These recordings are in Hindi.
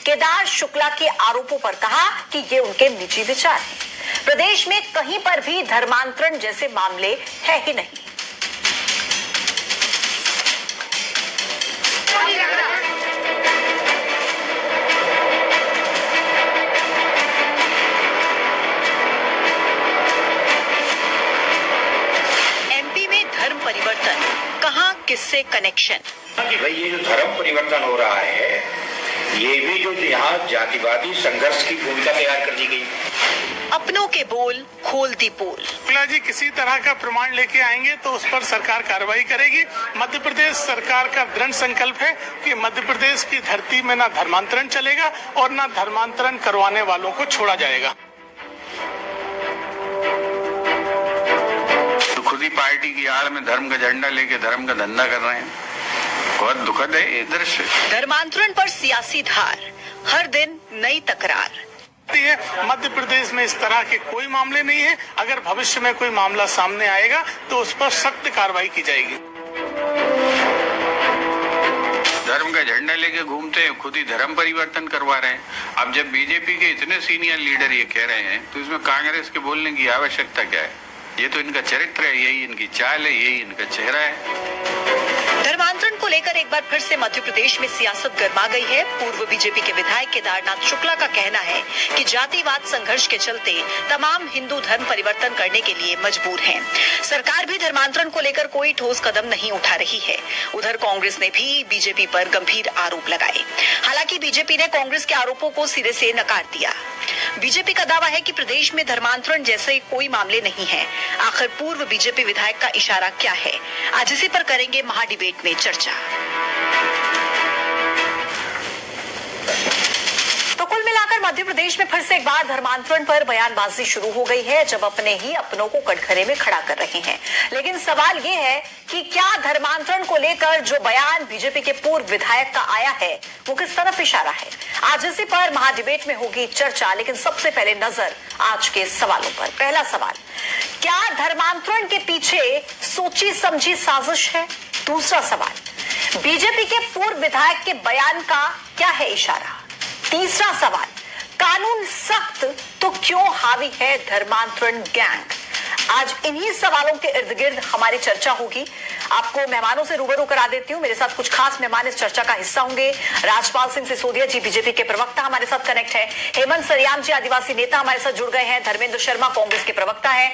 केदार शुक्ला के आरोपों पर कहा कि ये उनके निजी विचार हैं। प्रदेश में कहीं पर भी धर्मांतरण जैसे मामले है ही नहीं। एमपी में धर्म परिवर्तन, कहां किससे कनेक्शन? भाई ये जो धर्म परिवर्तन हो रहा है, ये भी जो यहाँ जातिवादी संघर्ष की भूमिका तैयार कर दी गई। अपनों के बोल खोल दी पोल। शुक्ला जी किसी तरह का प्रमाण लेके आएंगे तो उस पर सरकार कार्रवाई करेगी। मध्य प्रदेश सरकार का दृढ़ संकल्प है कि मध्य प्रदेश की धरती में ना धर्मांतरण चलेगा और ना धर्मांतरण करवाने वालों को छोड़ा जाएगा। तो खुद ही पार्टी की आड़ में धर्म का झंडा लेके धर्म का धंधा कर रहे हैं। बहुत दुखद है ये दृश्य। धर्मांतरण पर सियासी धार, हर दिन नई तकरार। मध्य प्रदेश में इस तरह के कोई मामले नहीं है। अगर भविष्य में कोई मामला सामने आएगा तो उस पर सख्त कार्रवाई की जाएगी। धर्म का झंडा लेके घूमते हैं, खुद ही धर्म परिवर्तन करवा रहे हैं। अब जब बीजेपी के इतने सीनियर लीडर ये कह रहे हैं तो इसमें कांग्रेस के बोलने की आवश्यकता क्या है? ये तो इनका चरित्र है, यही इनकी चाल है, यही इनका चेहरा है। धर्मांतरण को लेकर एक बार फिर से मध्य प्रदेश में सियासत गर्मा गई है। पूर्व बीजेपी के विधायक केदारनाथ शुक्ला का कहना है कि जातिवाद संघर्ष के चलते तमाम हिंदू धर्म परिवर्तन करने के लिए मजबूर हैं। सरकार भी धर्मांतरण को लेकर कोई ठोस कदम नहीं उठा रही है। उधर कांग्रेस ने भी बीजेपी पर गंभीर आरोप लगाए। हालांकि बीजेपी ने कांग्रेस के आरोपों को सिरे से नकार दिया। बीजेपी का दावा है कि प्रदेश में धर्मांतरण जैसे कोई मामले नहीं है। आखिर पूर्व बीजेपी विधायक का इशारा क्या है? आज इसी पर करेंगे महाडिबेट में चर्चा। तो कुल मिलाकर मध्य प्रदेश में फिर से एक बार धर्मांतरण पर बयानबाजी शुरू हो गई है, जब अपने ही अपनों को कटघरे में खड़ा कर रहे हैं। लेकिन सवाल ये है कि क्या धर्मांतरण को लेकर जो बयान बीजेपी के पूर्व विधायक का आया है वो किस तरफ इशारा है? आज इसी पर महाडिबेट में होगी चर्चा। लेकिन सबसे पहले नजर आज के सवालों पर। पहला सवाल, क्या धर्मांतरण के पीछे सोची समझी साजिश है? दूसरा सवाल, बीजेपी के पूर्व विधायक के बयान का क्या है इशारा? तीसरा सवाल, कानून सख्त तो क्यों हावी है धर्मांतरण गैंग? आज इन्हीं सवालों के इर्द गिर्द हमारी चर्चा होगी। आपको मेहमानों से रूबरू करा देती हूँ। मेरे साथ कुछ खास मेहमान इस चर्चा का हिस्सा होंगे। राजपाल सिंह सिसोदिया जी बीजेपी के प्रवक्ता हमारे साथ कनेक्ट है। हेमंत सरियाम जी आदिवासी नेता हमारे साथ जुड़ गए हैं। धर्मेंद्र शर्मा कांग्रेस के प्रवक्ता है।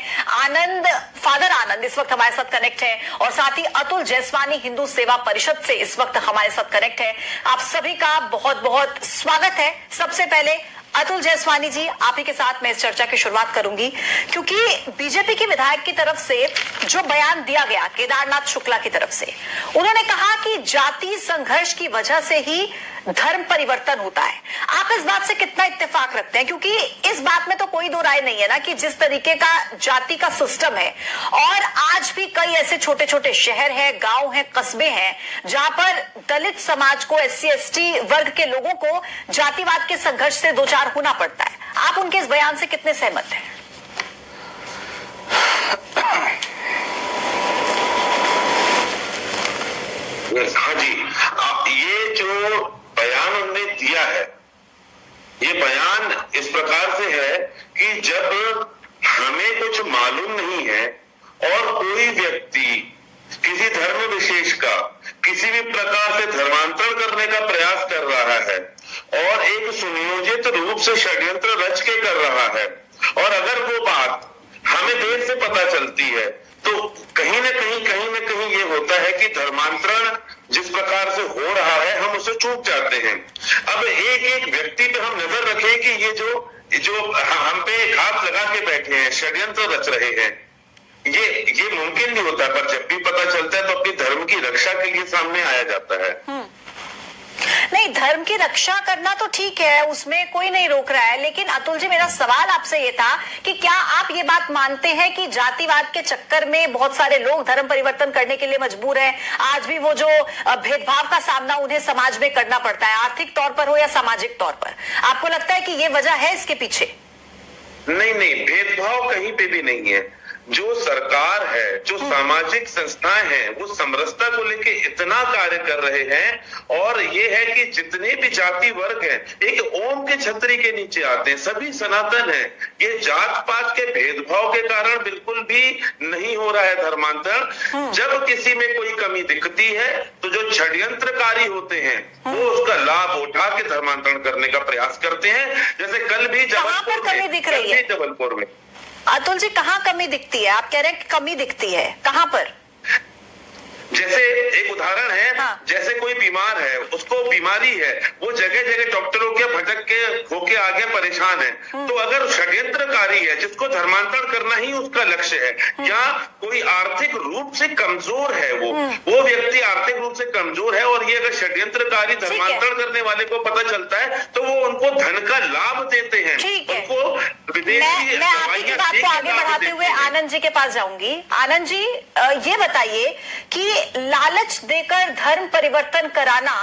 फादर आनंद इस वक्त हमारे साथ कनेक्ट है और साथ ही अतुल जैसवानी हिंदू सेवा परिषद से इस वक्त हमारे साथ कनेक्ट है। आप सभी का बहुत बहुत स्वागत है। सबसे पहले अतुल जैसवानी जी, आप ही के साथ मैं इस चर्चा की शुरुआत करूंगी, क्योंकि बीजेपी के विधायक की तरफ से जो बयान दिया गया केदारनाथ शुक्ला की तरफ से, उन्होंने कहा कि जाति संघर्ष की वजह से ही धर्म परिवर्तन होता है। आप इस बात से कितना इत्तेफाक रखते हैं? क्योंकि इस बात में तो कोई दो राय नहीं है ना कि जिस तरीके का जाति का सिस्टम है, और आज भी कई ऐसे छोटे छोटे शहर हैं, गांव हैं, कस्बे हैं जहां पर दलित समाज को, SC ST वर्ग के लोगों को जातिवाद के संघर्ष से दो चार होना पड़ता है। आप उनके इस बयान से कितने सहमत हैं? हाँ जी, ये जो बयान उन्होंने दिया है, ये बयान इस प्रकार से है कि जब हमें कुछ मालूम नहीं है और कोई व्यक्ति किसी धर्म विशेष का किसी भी प्रकार से धर्मांतरण करने का प्रयास कर रहा है और एक सुनियोजित रूप से षड्यंत्र रच के कर रहा है, और अगर वो बात हमें देर से पता चलती है तो कहीं ना कहीं ये होता है कि धर्मांतरण जिस प्रकार से हो रहा है हम उसे चूक जाते हैं। अब एक एक व्यक्ति पे हम नजर रखें कि ये जो हम पे घात लगा के बैठे हैं, षड्यंत्र रच रहे हैं, ये मुमकिन नहीं होता। पर जब भी पता चलता है तो अपनी धर्म की रक्षा के लिए सामने आया जाता है। नहीं, धर्म की रक्षा करना तो ठीक है, उसमें कोई नहीं रोक रहा है। लेकिन अतुल जी, मेरा सवाल आपसे ये था कि क्या आप ये बात मानते हैं कि जातिवाद के चक्कर में बहुत सारे लोग धर्म परिवर्तन करने के लिए मजबूर हैं? आज भी वो जो भेदभाव का सामना उन्हें समाज में करना पड़ता है, आर्थिक तौर पर हो या सामाजिक तौर पर, आपको लगता है कि ये वजह है इसके पीछे? नहीं, भेदभाव कहीं पे भी नहीं है। जो सरकार है, जो सामाजिक संस्थाएं हैं, वो समरसता को लेके इतना कार्य कर रहे हैं। और ये है कि जितने भी जाति वर्ग हैं एक ओम के छतरी के नीचे आते हैं, सभी सनातन हैं। ये जात पात के भेदभाव के कारण बिल्कुल भी नहीं हो रहा है धर्मांतरण। जब किसी में कोई कमी दिखती है तो जो षड्यंत्रकारी होते हैं वो उसका लाभ उठा के धर्मांतरण करने का प्रयास करते हैं। जैसे कल भी जबलपुर में अतुल जी कहाँ कमी दिखती है? आप कह रहे हैं कि कमी दिखती है, कहाँ पर? जैसे एक उदाहरण है, हाँ। जैसे कोई बीमार है, उसको बीमारी है, वो जगह जगह डॉक्टरों के भटक के होके आगे परेशान है। तो अगर षड्यंत्रकारी है जिसको धर्मांतरण करना ही उसका लक्ष्य है, या कोई आर्थिक रूप से कमजोर है, वो व्यक्ति आर्थिक रूप से कमजोर है और ये अगर षड्यंत्रकारी धर्मांतरण करने वाले को पता चलता है तो वो उनको धन का लाभ देते हैं। उनको विदेशी मैं बात को आगे बढ़ाते हुए आनंद जी के पास जाऊंगी। आनंद जी ये बताइए कि लालच देकर धर्म परिवर्तन कराना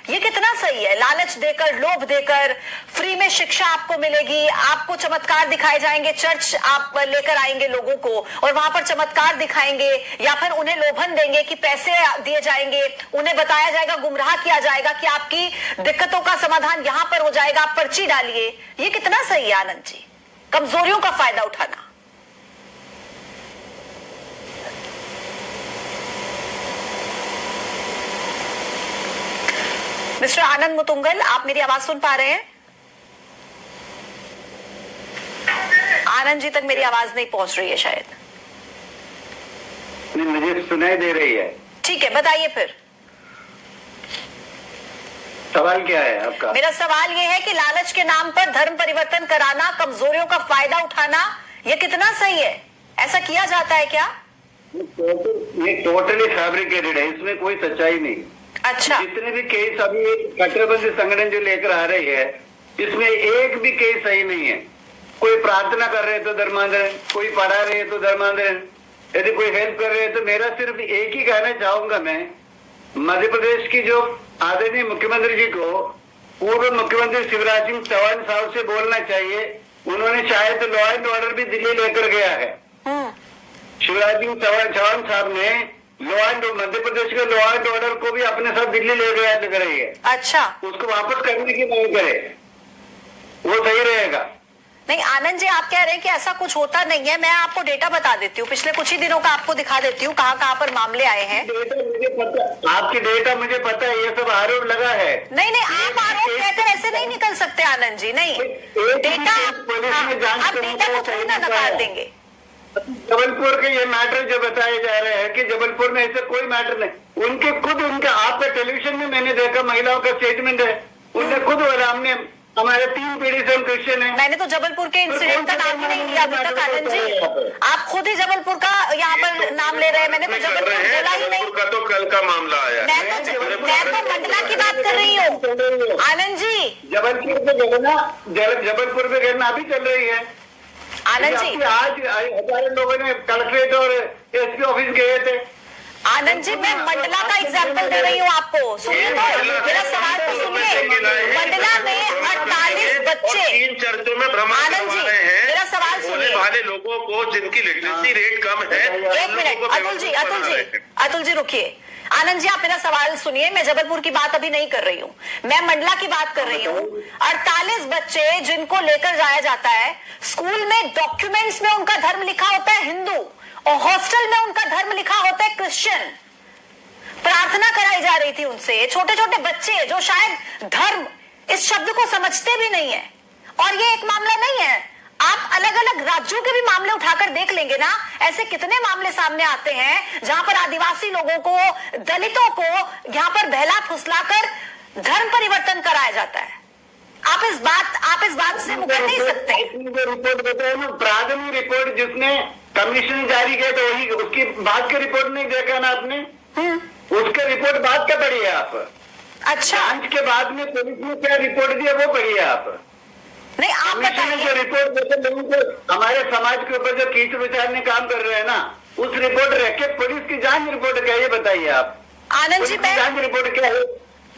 ये कितना सही है? लालच देकर, लोभ देकर, फ्री में शिक्षा आपको मिलेगी, आपको चमत्कार दिखाए जाएंगे, चर्च आप लेकर आएंगे लोगों को और वहां पर चमत्कार दिखाएंगे, या फिर उन्हें लोभन देंगे कि पैसे दिए जाएंगे, उन्हें बताया जाएगा, गुमराह किया जाएगा कि आपकी दिक्कतों का समाधान यहां पर हो जाएगा, आप पर्ची डालिए। ये कितना सही है आनंद जी, कमजोरियों का फायदा उठाना? मिस्टर आनंद मुतुंगल, आप मेरी आवाज सुन पा रहे हैं? आनंद जी तक मेरी आवाज नहीं पहुंच रही है शायद। नहीं, मुझे सुनाई दे रही है। ठीक है, बताइए फिर। सवाल क्या है आपका? मेरा सवाल यह है कि लालच के नाम पर धर्म परिवर्तन कराना, कमजोरियों का फायदा उठाना, यह कितना सही है? ऐसा किया जाता है क्या? ये टोटली फैब्रिकेटेड है, इसमें कोई सच्चाई नहीं। अच्छा। जितने भी केस अभी कट्टरपंथी संगठन जो लेकर आ रही है, इसमें एक भी केस सही नहीं है। कोई प्रार्थना कर रहे तो धर्मांतरण, कोई पढ़ा रहे तो धर्मांतरण, यदि कोई हेल्प कर रहे हैं तो मेरा सिर्फ एक ही कहना चाहूंगा मैं, मध्य प्रदेश की जो आदरणीय मुख्यमंत्री जी को पूर्व मुख्यमंत्री शिवराज सिंह चौहान साहब से बोलना चाहिए। उन्होंने शायद लॉ एंड ऑर्डर भी दिल्ली लेकर गया है। शिवराज सिंह चौहान साहब ने मध्य प्रदेश के लॉ एंड ऑर्डर को भी अपने साथ दिल्ली ले गया लग रही है। अच्छा, उसको वापस करने की मांग करे, वो सही रहेगा। नहीं आनंद जी, आप कह रहे हैं कि ऐसा कुछ होता नहीं है। मैं आपको डेटा बता देती हूँ, पिछले कुछ ही दिनों का आपको दिखा देती हूँ कहाँ कहाँ पर मामले आए हैं। डेटा मुझे पता, आपके डेटा मुझे पता है, ये सब आरोप लगा है। नहीं, आप आरोप कहकर ऐसे नहीं निकल सकते आनंद जी। नहीं, डेटा आप डेटा को थोड़ी ना नकार देंगे। जबलपुर के ये मैटर जो बताए जा रहे हैं कि जबलपुर में ऐसा कोई मैटर नहीं, उनके आपका टेलीविजन में मैंने देखा, महिलाओं का स्टेटमेंट है, उनने खुद बोला हमने हमारे 3 पीढ़ी से हम क्रिश्चियन हैं। मैंने तो जबलपुर के इंसिडेंट का नाम ही नहीं लिया अभी तक आनंद जी। आप खुद ही जबलपुर का यहाँ पर नाम ले रहे हैं, मैंने तो जबलपुर बोला ही नहीं। का तो कल का मामला आया। मैं तो मंडला की बात कर रही हूँ आनंद जी। जबलपुर में घटना अभी चल रही है आनंद जी। आज हजारों लोगों ने कलेक्ट्रेट और एसपी ऑफिस गए थे। आनंद जी, मैं मंडला का एग्जाम्पल दे रही हूँ आपको, सुनिए तो, मेरा सवाल तो सुनिए। मंडला में 48 बच्चे 3 चर्चों में भ्रमण आनंद जी, मेरा सवाल सुनिए। वाले लोगों को जिनकी लिटरेसी रेट कम है। एक मिनट अतुल जी रुकिए। आनंद जी, आप मेरा सवाल सुनिए। मैं जबलपुर की बात अभी नहीं कर रही हूँ, मैं मंडला की बात कर रही हूँ। 48 बच्चे जिनको लेकर जाया जाता है, स्कूल में डॉक्यूमेंट्स में उनका धर्म लिखा होता है हिंदू और हॉस्टल में उनका धर्म लिखा होता है क्रिश्चियन। प्रार्थना कराई जा रही थी उनसे, छोटे छोटे बच्चे जो शायद धर्म इस शब्द को समझते भी नहीं है। और ये एक मामला नहीं है, आप अलग अलग राज्यों के भी मामले उठाकर देख लेंगे ना, ऐसे कितने मामले सामने आते हैं जहां पर आदिवासी लोगों को, दलितों को यहां पर बहला फुसलाकर धर्म परिवर्तन कराया जाता है। आप इस बात से मुकर नहीं सकते। रिपोर्ट बताया ना, प्राथमिक रिपोर्ट जिसने कमीशन जारी किया तो वही, उसकी बाद की रिपोर्ट नहीं देखा ना आपने? उसके रिपोर्ट बाद का पढ़िए आप। अच्छा, जांच के बाद में पुलिस ने क्या रिपोर्ट दिया वो पढ़िए आप। नहीं, आप बताइए। जो रिपोर्ट देते लोगों को, हमारे समाज के ऊपर जो कीचड़ विचारने काम कर रहे हैं ना, उस रिपोर्ट रख के पुलिस की जांच रिपोर्ट क्या है ये बताइए आप। आनंद जी, मैं जांच रिपोर्ट क्या है?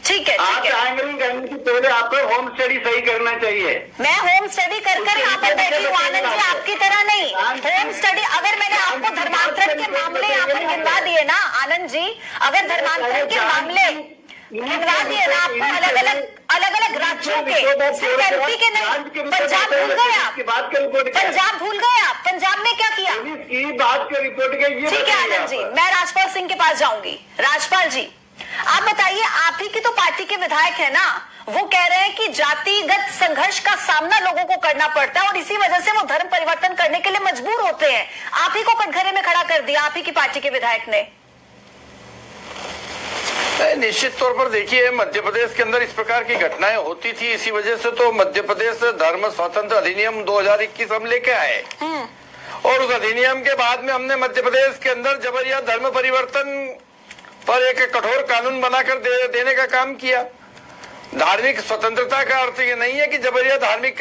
ठीक है, आप ठीक है। एंगरिंग करने से पहले आपको होम स्टडी सही करना चाहिए। मैं होम स्टडी कर यहाँ पर बैठी हूँ आनंद जी, आपकी तरह नहीं। होम स्टडी, अगर मैंने आपको धर्मांतरण के मामले यहाँ पर गिनवा दिए ना आनंद जी, अगर धर्मांतरण के मामले गिनवा दिए ना आपको अलग अलग राज्यों के, सिर्फ एमपी के नहीं, पंजाब भूल गए आप, बात का रिपोर्ट क्या है? पंजाब भूल गए आप, पंजाब में क्या किया? पुलिस की बात का रिपोर्ट क्या है? ये ठीक है बताइए आनंद जी, आप। मैं राजपाल सिंह के पास जाऊंगी। राजपाल जी, आप बताइए, आप ही की तो पार्टी के विधायक है ना, वो कह रहे हैं कि जातिगत संघर्ष का सामना लोगों को करना पड़ता है और इसी वजह से वो धर्म परिवर्तन करने के लिए मजबूर होते हैं। आप ही को कटघरे में खड़ा कर दिया, आप ही की पार्टी के विधायक ने। निश्चित तौर पर देखिए, मध्य प्रदेश के अंदर इस प्रकार की घटनाएं होती थी, इसी वजह से तो मध्य प्रदेश धर्म स्वतंत्र अधिनियम 2021 हम लेके आए और उस अधिनियम के बाद में हमने मध्य प्रदेश के अंदर जबरिया धर्म परिवर्तन पर एक कठोर कानून बनाकर देने का काम किया। धार्मिक स्वतंत्रता का अर्थ ये नहीं है कि जबरिया धार्मिक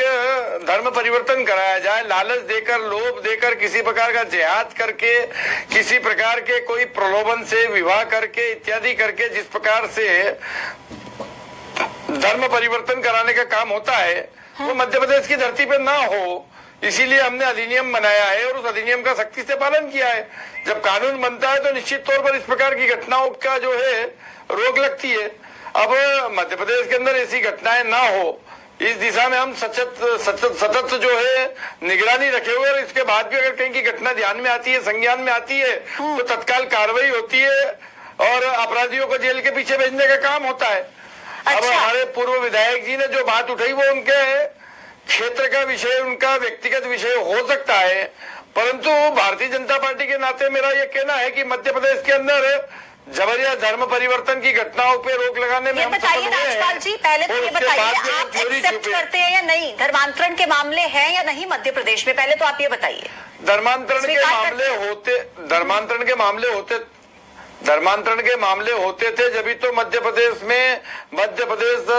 धर्म परिवर्तन कराया जाए, लालच देकर, लोभ देकर, किसी प्रकार का जिहाद करके, किसी प्रकार के कोई प्रलोभन से विवाह करके इत्यादि करके जिस प्रकार से धर्म परिवर्तन कराने का काम होता है वो मध्य प्रदेश की धरती पे ना हो, इसीलिए हमने अधिनियम बनाया है और उस अधिनियम का सख्ती से पालन किया है। जब कानून बनता है तो निश्चित तौर पर इस प्रकार की घटनाओं का जो है रोक लगती है। अब मध्य प्रदेश के अंदर ऐसी घटनाएं ना हो, इस दिशा में हम सतत जो है निगरानी रखे हुए और इसके बाद भी अगर कहीं की घटना ध्यान में आती है, संज्ञान में आती है तो तत्काल कार्रवाई होती है और अपराधियों को जेल के पीछे भेजने का काम होता है। अब हमारे पूर्व विधायक जी ने जो बात उठाई वो उनके क्षेत्र का विषय, उनका व्यक्तिगत विषय हो सकता है, परंतु भारतीय जनता पार्टी के नाते मेरा ये कहना है कि मध्य प्रदेश के अंदर जबरिया धर्म परिवर्तन की घटनाओं पे रोक लगाने में ये बताइए राजपाल जी, पहले तो ये बताइए, आप एक्सेप्ट करते हैं या नहीं, धर्मांतरण के मामले हैं या नहीं मध्य प्रदेश में, पहले तो आप ये बताइए। धर्मांतरण के मामले होते थे जब तो मध्य प्रदेश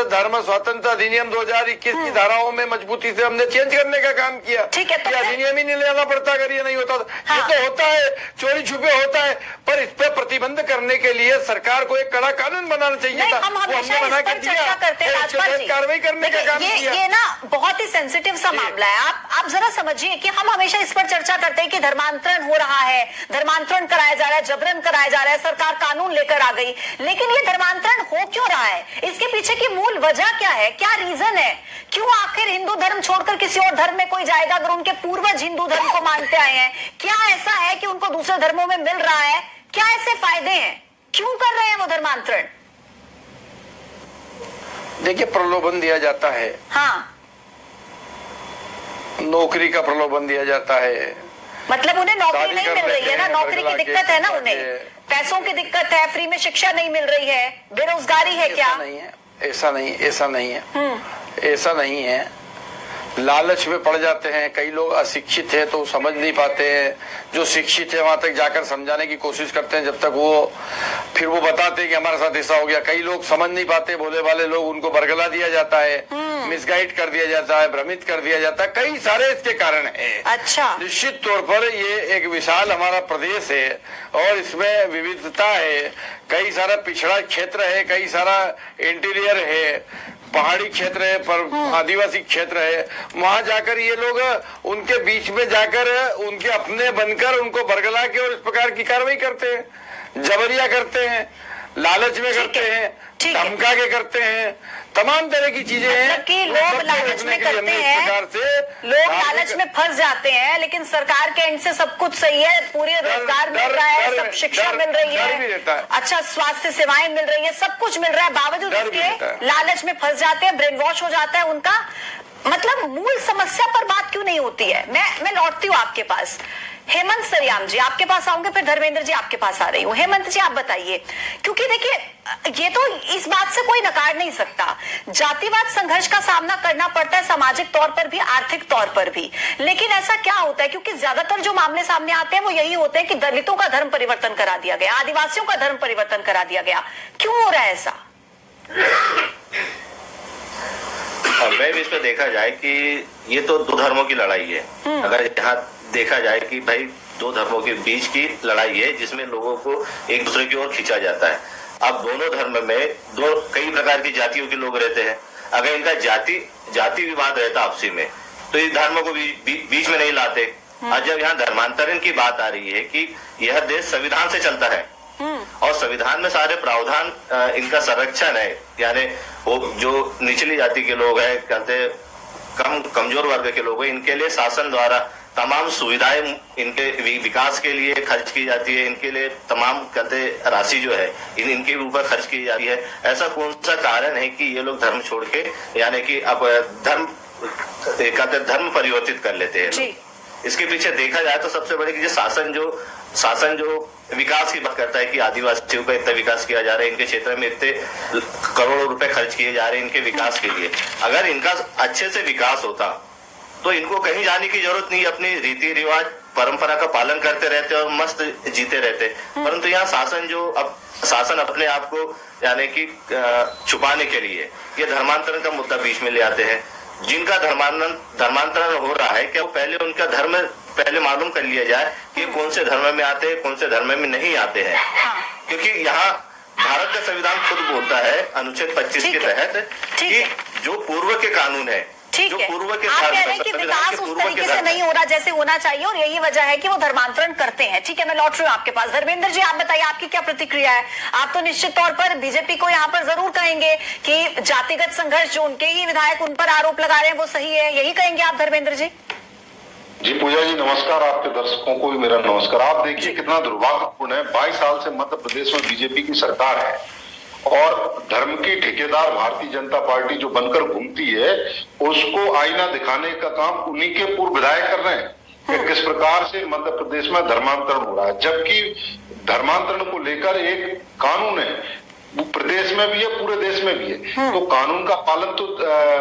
धर्म स्वतंत्र अधिनियम 2021 की धाराओं में मजबूती से हमने चेंज करने का काम किया। ठीक है, तो अधिनियम ही नहीं लाना पड़ता अगर ये नहीं होता। हाँ। ये तो होता है, चोरी छुपे होता है, पर इस पे प्रतिबंध करने के लिए सरकार को एक कड़ा कानून बनाना चाहिए था। हम हमेशा इस पर चर्चा करते हैं राजपाल जी, कार्रवाई करने का काम किया। ये ना बहुत ही सेंसिटिव सा मामला है। आप जरा समझिए कि हम हमेशा इस पर चर्चा करते हैं कि धर्मांतरण हो रहा है, धर्मांतरण कराया जा रहा है, जबरन कराया जा रहा है, सरकार कानून लेकर आ गई, लेकिन ये धर्मांतरण हो क्यों रहा है? इसके पीछे की मूल वजह क्या है? क्या रीजन है? क्यों आखिर हिंदू धर्म छोड़कर किसी और धर्म में कोई जाएगा अगर उनके पूर्वज हिंदू धर्म को मानते आए हैं? क्या ऐसा है कि उनको दूसरे धर्मों में मिल रहा है? क्या ऐसे फायदे हैं? क्यों कर रहे हैं वो धर्मांतरण? देखिए, प्रलोभन दिया जाता है। हाँ, नौकरी का प्रलोभन दिया जाता है, मतलब उन्हें नौकरी नहीं मिल रही है ना, नौकरी की दिक्कत है ना, उन्हें पैसों की दिक्कत है, फ्री में शिक्षा नहीं मिल रही है, बेरोजगारी है। क्या ऐसा नहीं है, लालच में पड़ जाते हैं। कई लोग अशिक्षित है तो समझ नहीं पाते हैं, जो शिक्षित है वहां तक जाकर समझाने की कोशिश करते हैं, जब तक फिर वो बताते हैं कि हमारे साथ ऐसा हो गया। कई लोग समझ नहीं पाते, भोले भाले लोग, उनको बरगला दिया जाता है, मिसगाइड कर दिया जाता है, भ्रमित कर दिया जाता है। कई सारे इसके कारण है। अच्छा, निश्चित तौर पर ये एक विशाल हमारा प्रदेश है और इसमें विविधता है, कई सारा पिछड़ा क्षेत्र है, कई सारा इंटीरियर है, पहाड़ी क्षेत्र है, पर आदिवासी क्षेत्र है। वहां जाकर ये लोग उनके बीच में जाकर उनके अपने बनकर उनको बरगला के और इस प्रकार की कार्रवाई करते हैं, जबरिया करते हैं, लालच में करते हैं, धमका के करते हैं, तमाम तरह की चीजें हैं कि लोग लालच में करते हैं, लोग लालच में फंस जाते हैं, लेकिन सरकार के एंड से सब कुछ सही है, पूरे रोजगार मिल रहा है, सब शिक्षा मिल रही है, अच्छा स्वास्थ्य सेवाएं मिल रही है, सब कुछ मिल रहा है, बावजूद इसके लालच में फंस जाते हैं, ब्रेन वॉश हो जाता है उनका। मतलब मूल समस्या पर बात क्यों नहीं होती है? मैं लौटती हूँ आपके पास। हेमंत सरियाम जी, आपके पास आऊंगे, फिर धर्मेंद्र जी आपके पास आ रही हूँ। हेमंत जी, आप बताइए, क्योंकि देखिए ये तो इस बात से कोई नकार नहीं सकता, जातिवाद संघर्ष का सामना करना पड़ता है, सामाजिक तौर पर भी, आर्थिक तौर पर भी, लेकिन ऐसा क्या होता है? क्योंकि ज्यादातर जो मामले सामने आते हैं वो यही होते हैं कि दलितों का धर्म परिवर्तन करा दिया गया, आदिवासियों का धर्म परिवर्तन करा दिया गया। क्यों हो रहा है ऐसा? मैं भी इसमें देखा जाए कि ये तो दो धर्मों की लड़ाई है। अगर यहाँ देखा जाए कि भाई दो धर्मों के बीच की लड़ाई है जिसमें लोगों को एक दूसरे की ओर खींचा जाता है। अब दोनों धर्म में कई प्रकार की जातियों के लोग रहते हैं। अगर इनका जाति विवाद रहता आपसी में तो इस धर्म को बीच में नहीं लाते। आज जब यहाँ धर्मांतरण की बात आ रही है कि यह देश संविधान से चलता है और संविधान में सारे प्रावधान इनका संरक्षण है, यानी वो जो निचली जाति के लोग हैं, कहते कमजोर वर्ग के लोग हैं, इनके लिए शासन द्वारा तमाम सुविधाएं इनके विकास के लिए खर्च की जाती है। इनके लिए तमाम कहते राशि जो है इनके ऊपर खर्च की जाती है। ऐसा कौन सा कारण है कि ये लोग धर्म छोड़ के यानी कि अब धर्म परिवर्तित कर लेते हैं? इसके पीछे देखा जाए तो सबसे बड़ी कि शासन जो विकास की बात करता है कि आदिवासियों का इतना विकास किया जा रहा है, इनके क्षेत्र में इतने करोड़ों रुपए खर्च किए जा रहे हैं इनके विकास के लिए। अगर इनका अच्छे से विकास होता तो इनको कहीं जाने की जरूरत नहीं, अपनी रीति रिवाज परंपरा का पालन करते रहते और मस्त जीते रहते। परंतु यहाँ शासन अपने आप को यानी कि छुपाने के लिए ये धर्मांतरण का मुद्दा बीच में ले आते हैं। जिनका धर्मांतरण हो रहा है क्या वो पहले उनका धर्म पहले मालूम कर लिया जाए कि कौन से धर्म में आते हैं, कौन से धर्म में नहीं आते हैं। क्योंकि यहाँ भारत का संविधान खुद बोलता है अनुच्छेद 25 के तहत कि जो पूर्व के कानून है, ठीक जो है, पूर्व के आप कह रहे हैं कि विकास उस तरीके से नहीं हो रहा जैसे होना चाहिए और यही वजह है कि वो धर्मांतरण करते हैं। ठीक है, मैं लौट रही हूँ आपके पास। धर्मेंद्र जी, आप बताइए आपकी क्या प्रतिक्रिया है? आप तो निश्चित तौर पर बीजेपी को यहाँ पर जरूर कहेंगे कि जातिगत संघर्ष जो उनके ही विधायक उन पर आरोप लगा रहे हैं वो सही है, यही कहेंगे आप धर्मेंद्र जी? जी पूजा जी नमस्कार, आपके दर्शकों को भी मेरा नमस्कार। आप देखिए कितना दुर्भाग्यपूर्ण है, 22 साल से मध्य प्रदेश में बीजेपी की सरकार है और धर्म की ठेकेदार भारतीय जनता पार्टी जो बनकर घूमती है उसको आईना दिखाने का काम उन्हीं के पूर्व विधायक कर रहे हैं कि किस प्रकार से मध्य प्रदेश में धर्मांतरण हो रहा है। जबकि धर्मांतरण को लेकर एक कानून है, प्रदेश में भी है, पूरे देश में भी है, तो कानून का पालन तो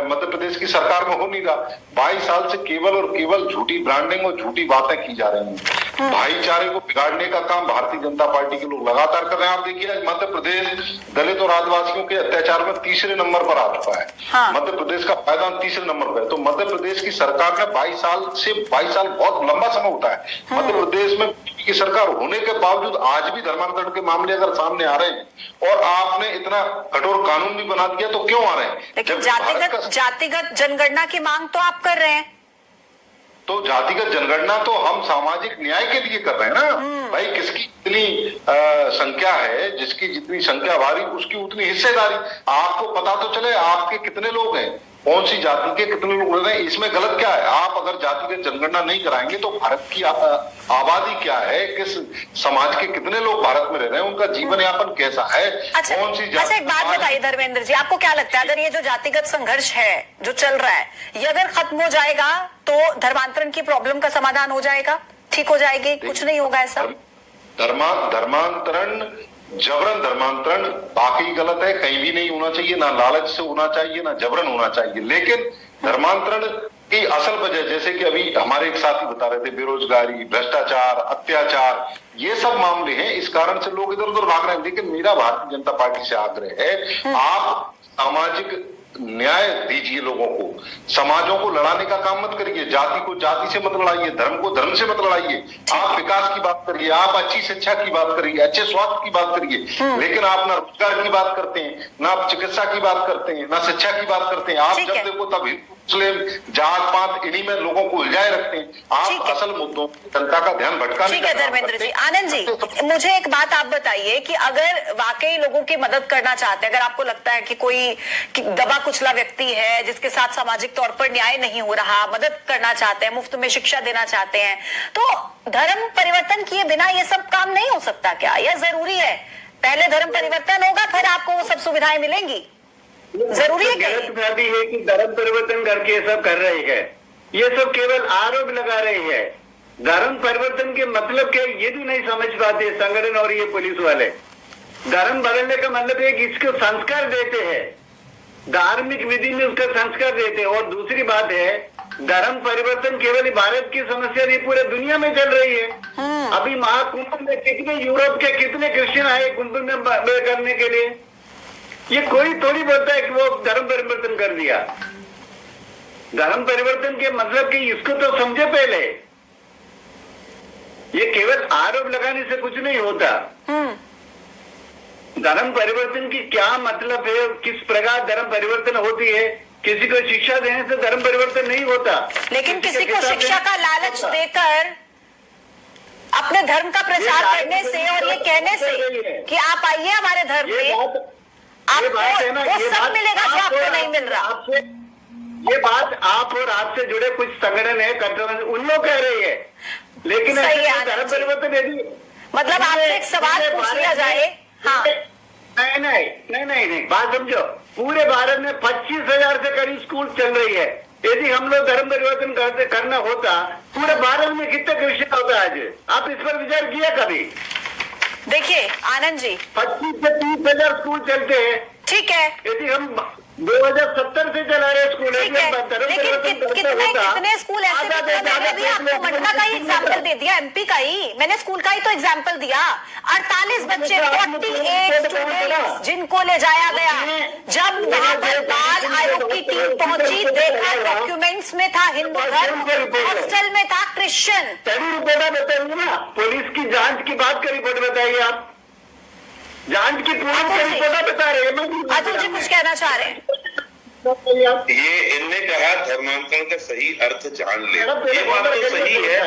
मध्य प्रदेश की सरकार में हो नहीं रहा। 22 साल से केवल और केवल झूठी ब्रांडिंग और झूठी बातें की जा रही हैं। भाईचारे को बिगाड़ने का काम भारतीय जनता पार्टी के लोग लगातार कर रहे हैं। आप देखिए मध्य प्रदेश दलित और आदिवासियों के अत्याचार में तीसरे नंबर पर आ चुका है। मध्य प्रदेश का पायदान तीसरे नंबर पर है। तो मध्य प्रदेश की सरकार ने 22 साल बहुत लंबा समय होता है। मध्य प्रदेश में की सरकार होने के बावजूद आज भी धर्मांतरण के मामले अगर सामने आ रहे हैं और आपने इतना कठोर कानून भी बना दिया तो क्यों आ रहे हैं? लेकिन जातिगत जनगणना की मांग तो आप कर रहे हैं। तो जातिगत जनगणना तो हम सामाजिक न्याय के लिए कर रहे हैं ना भाई। किसकी इतनी संख्या है, जिसकी जितनी संख्या भारी उसकी उतनी हिस्सेदारी। आपको पता तो चले आपके कितने लोग हैं, कौन सी जाति के कितने लोग रह रहे हैं, इसमें गलत क्या है? आप अगर जातिगत जनगणना नहीं कराएंगे तो भारत की आबादी क्या है, किस समाज के कितने लोग भारत में रह रहे हैं, उनका जीवन यापन कैसा है, कौन सी जाति। अच्छा एक बात बताइए धर्मेंद्र जी, आपको क्या लगता है अगर ये जो जातिगत संघर्ष है जो चल रहा है ये अगर खत्म हो जाएगा तो धर्मांतरण की प्रॉब्लम का समाधान हो जाएगा, ठीक हो जाएगी, कुछ नहीं होगा ऐसा? धर्मांतरण जबरन धर्मांतरण बाकी गलत है, कहीं भी नहीं होना चाहिए, ना लालच से होना चाहिए ना जबरन होना चाहिए। लेकिन धर्मांतरण की असल वजह जैसे कि अभी हमारे एक साथी बता रहे थे, बेरोजगारी, भ्रष्टाचार, अत्याचार, ये सब मामले हैं। इस कारण से लोग इधर उधर भाग रहे हैं। लेकिन मेरा भारतीय जनता पार्टी से आग्रह है आप सामाजिक न्याय दीजिए लोगों को, समाजों को लड़ाने का काम मत करिए, जाति को जाति से मत लड़ाइए, धर्म को धर्म से मत लड़ाइए। आप विकास की बात करिए, आप अच्छी शिक्षा की बात करिए, अच्छे स्वास्थ्य की बात करिए। लेकिन आप ना रोजगार की बात करते हैं, ना आप चिकित्सा की बात करते हैं, ना शिक्षा की बात करते हैं। आप जब देखो तब मुस्लिम जात पात इन्हीं में लोगों को उलझाए रखते हैं। आप असल मुद्दों जनता का ध्यान भटकाने। ठीक है धर्मेंद्र जी। आनंद जी, मुझे एक बात आप बताइए कि अगर वाकई लोगों की मदद करना चाहते हैं, अगर आपको लगता है कि कोई दबा कुचला व्यक्ति है जिसके साथ सामाजिक तौर पर न्याय नहीं हो रहा, मदद करना चाहते हैं, मुफ्त में शिक्षा देना चाहते हैं, तो धर्म परिवर्तन किए बिना ये सब काम नहीं हो सकता क्या? यह जरूरी है पहले धर्म परिवर्तन होगा फिर आपको वो सब सुविधाएं मिलेंगी? जरूरी है क्या? गलत बात है कि धर्म परिवर्तन करके ये सब कर रही है, ये सब केवल आरोप लगा रही है। धर्म परिवर्तन के मतलब क्या ये भी नहीं समझ पाते संगठन और ये पुलिस वाले। धर्म बदलने का मतलब है कि इसको संस्कार देते हैं, धार्मिक विधि में उसका संस्कार देते हैं। और दूसरी बात है धर्म परिवर्तन केवल भारत की समस्या नहीं पूरे दुनिया में चल रही है। अभी महाकुंभ में कितने यूरोप के कितने क्रिश्चियन आए कुंभ में करने के लिए। ये कोई थोड़ी बोलता है कि वो धर्म परिवर्तन कर दिया। धर्म परिवर्तन के मतलब कि इसको तो समझे पहले, ये केवल आरोप लगाने से कुछ नहीं होता। धर्म परिवर्तन की क्या मतलब है, किस प्रकार धर्म परिवर्तन होती है? किसी को शिक्षा देने से धर्म परिवर्तन नहीं होता। लेकिन किसी को शिक्षा का लालच देकर अपने धर्म का प्रचार करने से और ये कहने से कि आप आइए हमारे धर्म में, आपको वो सब मिलेगा जो आपको नहीं मिल रहा। ये बात आप और आपसे जुड़े कुछ संगठन है, कट्टरपंथी, उन लोग कह रही है। लेकिन धर्म परिवर्तन यदि मतलब आपसे एक सवाल पूछ लिया जाए, हाँ नहीं, बात समझो। पूरे भारत में 25,000 से करीब स्कूल चल रही है। यदि हम लोग धर्म परिवर्तन करना होता, पूरे भारत में कितना क्रिश्चियन होता आज? आप इस पर विचार किया कभी? देखिए आनंद जी, 25 से 30,000 स्कूल चलते हैं। ठीक है, यदि हम 2070 से चला रहे स्कूल, लेकिन कितने स्कूल ऐसे मैंने भी आपको मंडला का ही एग्जाम्पल दे दिया, एमपी का ही, मैंने स्कूल का ही तो एग्जाम्पल दिया। 48 बच्चे, 48 स्टूडेंट्स जिनको ले जाया गया। जब वहां पर बाल आयोग की टीम पहुंची, देखा डॉक्यूमेंट्स में था हिंदू धर्म, हॉस्टल में था क्रिश्चियन। तभी रिपोर्ट बताइए ना, पुलिस की जांच की बात का रिपोर्ट बताइए आप। जांच की पूरी रिपोर्ट बता रहे हैं। अतुल जी कुछ कहना चाह रहे हैं? ये इनने कहा धर्मांतरण का सही अर्थ जान ले, ये बात तो सही है।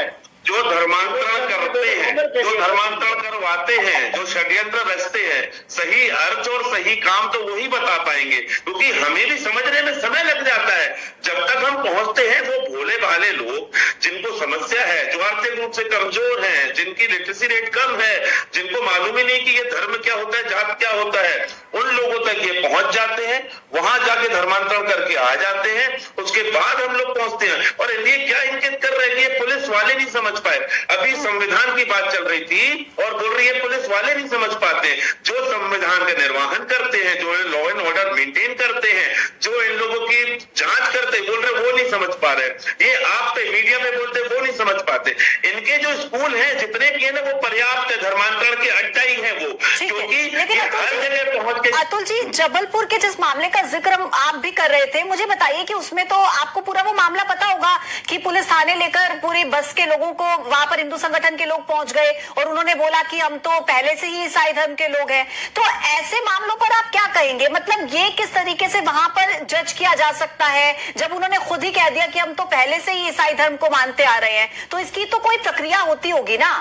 जो धर्मांतरण करते हैं, जो धर्मांतरण करवाते हैं, जो षड्यंत्र रचते हैं, सही अर्थ और सही काम तो वही बता पाएंगे, क्योंकि हमें भी समझने में समय लग जाता है। जब तक हम पहुंचते हैं वो भोले भाले लोग जिनको समस्या है, जो आर्थिक रूप से कमजोर हैं, जिनकी लिटरेसी रेट कम है, जिनको मालूम ही नहीं कि ये धर्म क्या होता है, जात क्या होता है, उन लोगों तक ये पहुंच जाते हैं, वहां जाके धर्मांतरण करके आ जाते हैं। उसके बाद हम लोग पहुंचते हैं। और ये क्या इंगित कर रहे हैं कि ये पुलिस वाले नहीं समझ पाए। अभी संविधान की बात चल रही थी और बोल रही है पुलिस वाले नहीं समझ पाते। जो संविधान का निर्वहन करते हैं, जो लॉ एंड ऑर्डर मेंटेन करते हैं, जो इन लोगों की जांच करते, बोल रहे वो नहीं समझ पा रहे। ये आप पे मीडिया में बोलते वो नहीं समझ पाते। इनके जो स्कूल हैं जितने भी है ना, वो पर्याप्त है, धर्मांतरण के अड्डा ही है वो, क्योंकि हर जगह पहुंच के। अतुल जी, जबलपुर के जिस मामले का जिक्र आप भी कर रहे थे, मुझे बताइए कि उसमें तो आपको पूरा वो मामला पता होगा कि पुलिस थाने लेकर पूरी बस के लोगों को वहां पर हिंदू संगठन के लोग पहुंच गए और उन्होंने बोला कि हम तो पहले से ही ईसाई धर्म के लोग हैं। तो ऐसे मामलों पर आप क्या कहेंगे? मतलब ये किस तरीके से वहां पर जज किया जा सकता है जब उन्होंने खुद ही कह दिया कि हम तो पहले से ही ईसाई धर्म को मानते आ रहे हैं? तो इसकी तो कोई प्रक्रिया होती होगी ना।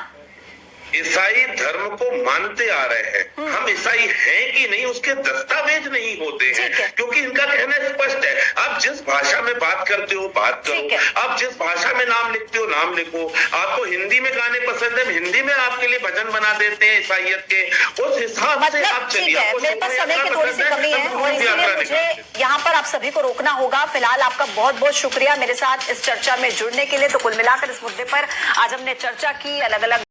ईसाई धर्म को मानते आ रहे हैं, हम ईसाई हैं कि नहीं उसके दस्तावेज नहीं होते हैं, क्योंकि इनका कहना स्पष्ट है। आप जिस भाषा में बात करते हो बात करो, आप जिस भाषा में नाम लिखते हो नाम लिखो। आपको हिंदी में गाने पसंद है, हिंदी में आपके लिए भजन बना देते हैं ईसाइयत के, उस हिसाब से आप चलिए। मेरे पास समय की थोड़ी सी कमी है और इसलिए मुझे यहाँ पर आप सभी को रोकना होगा। फिलहाल आपका बहुत बहुत शुक्रिया मेरे साथ इस चर्चा में जुड़ने के लिए। तो कुल मिलाकर इस मुद्दे पर आज हमने चर्चा की, अलग अलग